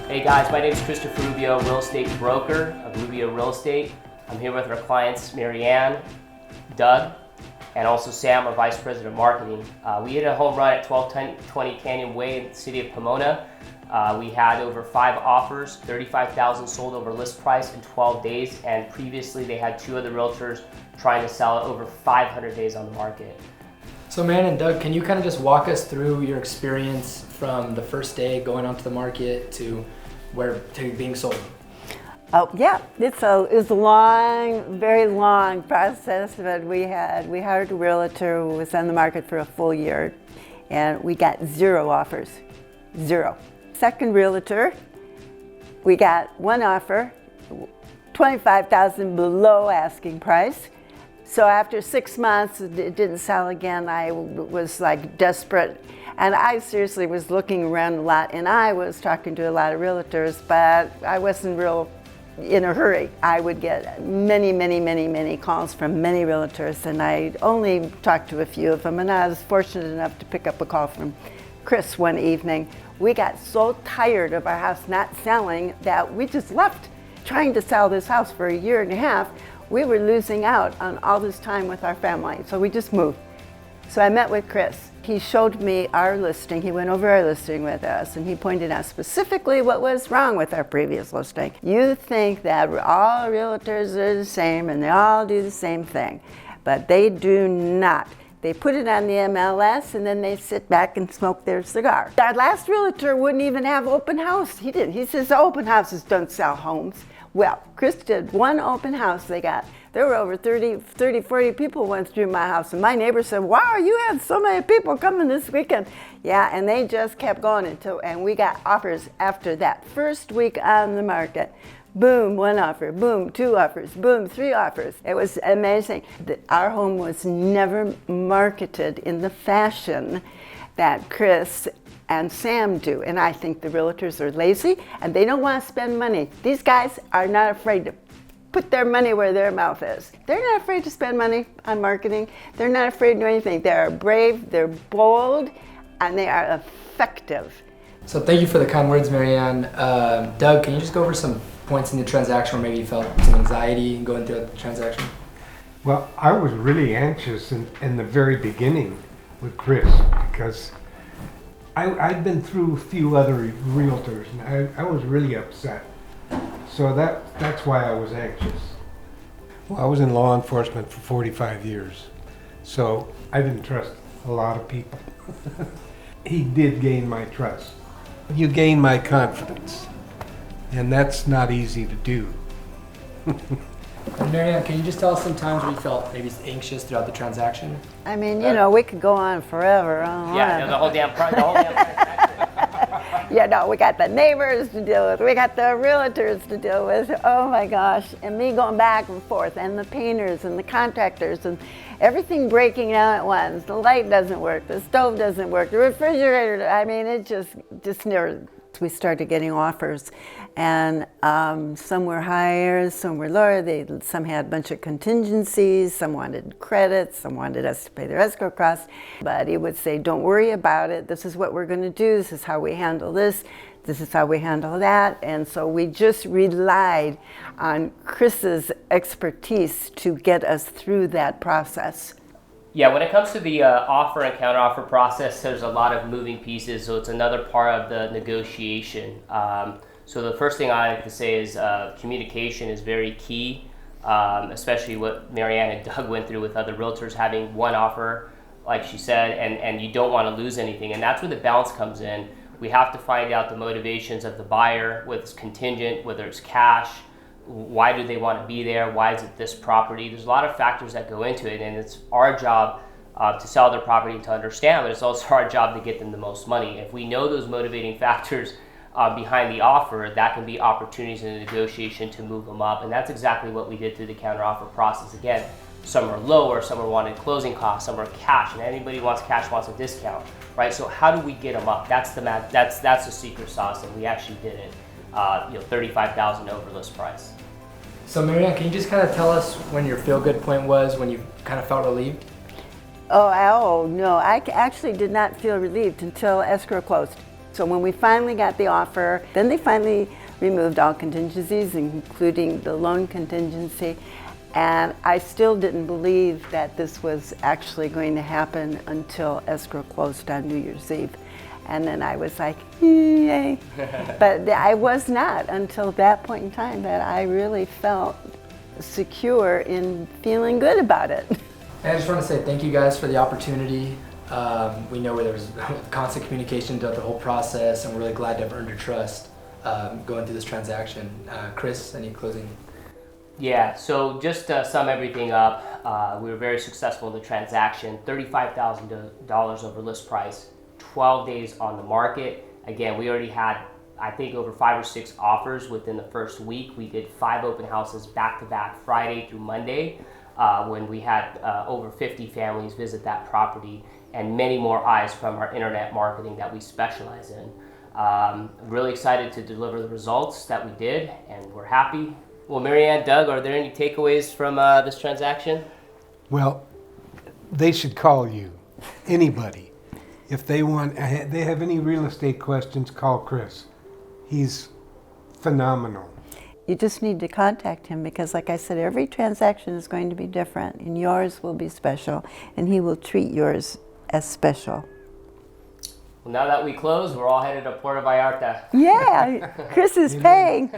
Hey guys, my name is Christopher Rubio, real estate broker of Rubio Real Estate. I'm here with our clients, Marianne, Doug, and also Sam, our Vice President of Marketing. We hit a home run at 1220 Canyon Way in the city of Pomona. We had over 5 offers, 35,000 sold over list price in 12 days, and previously they had 2 other realtors trying to sell it over 500 days on the market. So Marianne and Doug, can you kind of just walk us through your experience from the first day going onto the market to being sold? Oh yeah, it was a long, very long process, but we hired a realtor who was on the market for a full year, and we got 0 offers, 0. Second realtor, we got 1 offer, $25,000 below asking price. So after 6 months, it didn't sell again. I was like desperate, and I seriously was looking around a lot, and I was talking to a lot of realtors, but I wasn't real in a hurry. I would get many calls from many realtors, and I only talked to a few of them, and I was fortunate enough to pick up a call from Chris one evening. We got so tired of our house not selling that we just left, trying to sell this house for a year and a half. We were losing out on all this time with our family, so we just moved. So I met with Chris. He showed me our listing. He went over our listing with us, and he pointed out specifically what was wrong with our previous listing. You think that all realtors are the same and they all do the same thing, but they do not. They put it on the MLS and then they sit back and smoke their cigar. Our last realtor wouldn't even have open house. He didn't. He says open houses don't sell homes. Well, Chris did 1 open house they got. There were over 30, 40 people went through my house, and my neighbor said, wow, you had so many people coming this weekend. Yeah, and they just kept going and we got offers after that. First week on the market, boom, 1 offer, boom, 2 offers, boom, 3 offers. It was amazing. Our home was never marketed in the fashion that Chris and Sam do, and I think the realtors are lazy and they don't want to spend money. These guys are not afraid to put their money where their mouth is. They're not afraid to spend money on marketing. They're not afraid to do anything. They are brave, they're bold, and they are effective. So thank you for the kind words, Marianne. Doug, can you just go over some points in the transaction where maybe you felt some anxiety going through the transaction? Well, I was really anxious in the very beginning with Chris because I'd been through a few other realtors, and I was really upset. So that's why I was anxious. Well, I was in law enforcement for 45 years, so I didn't trust a lot of people. He did gain my trust. You gain my confidence, and that's not easy to do. And Marianne, can you just tell us some times where you felt maybe anxious throughout the transaction? I mean, you know, we could go on forever. Yeah, the whole damn transaction. Yeah, no, we got the neighbors to deal with, we got the realtors to deal with, oh my gosh, and me going back and forth, and the painters and the contractors, and everything breaking down at once. The light doesn't work, the stove doesn't work, the refrigerator, I mean, it just never. We started getting offers, and some were higher, some were lower. Some had a bunch of contingencies, some wanted credits, some wanted us to pay their escrow costs. But he would say, don't worry about it. This is what we're going to do. This is how we handle this. This is how we handle that. And so we just relied on Chris's expertise to get us through that process. Yeah, when it comes to the offer and counteroffer process, there's a lot of moving pieces, so it's another part of the negotiation. So the first thing I like to say is communication is very key, especially what Marianne and Doug went through with other realtors, having 1 offer, like she said, and you don't want to lose anything, and that's where the balance comes in. We have to find out the motivations of the buyer, whether it's contingent, whether it's cash. Why do they want to be there? Why is it this property? There's a lot of factors that go into it, and it's our job to sell their property to understand, but it's also our job to get them the most money. If we know those motivating factors behind the offer, that can be opportunities in the negotiation to move them up, and that's exactly what we did through the counteroffer process. Again, some are lower, some are wanting closing costs, some are cash, and anybody who wants cash wants a discount, right? So how do we get them up? That's the secret sauce, and we actually did it. 35,000 over list price. So Marianne, can you just kind of tell us when your feel-good point was, when you kind of felt relieved? Oh no, I actually did not feel relieved until escrow closed. So when we finally got the offer, then they finally removed all contingencies, including the loan contingency. And I still didn't believe that this was actually going to happen until escrow closed on New Year's Eve. And then I was like, yay. But I was not until that point in time that I really felt secure in feeling good about it. And I just want to say thank you guys for the opportunity. We know there was constant communication throughout the whole process, and we're really glad to have earned your trust going through this transaction. Chris, any closing? Yeah, so just to sum everything up, we were very successful in the transaction. $35,000 over list price, 12 days on the market. Again, we already had, I think, over 5 or 6 offers within the first week. We did 5 open houses back to back, Friday through Monday, when we had over 50 families visit that property, and many more eyes from our internet marketing that we specialize in. Really excited to deliver the results that we did, and we're happy. Well, Marianne, Doug, are there any takeaways from this transaction? Well, they should call you, anybody. If they have any real estate questions, call Chris. He's phenomenal. You just need to contact him because, like I said, every transaction is going to be different, and yours will be special, and he will treat yours as special. Well, now that we close, we're all headed to Puerto Vallarta. Yeah, Chris is paying.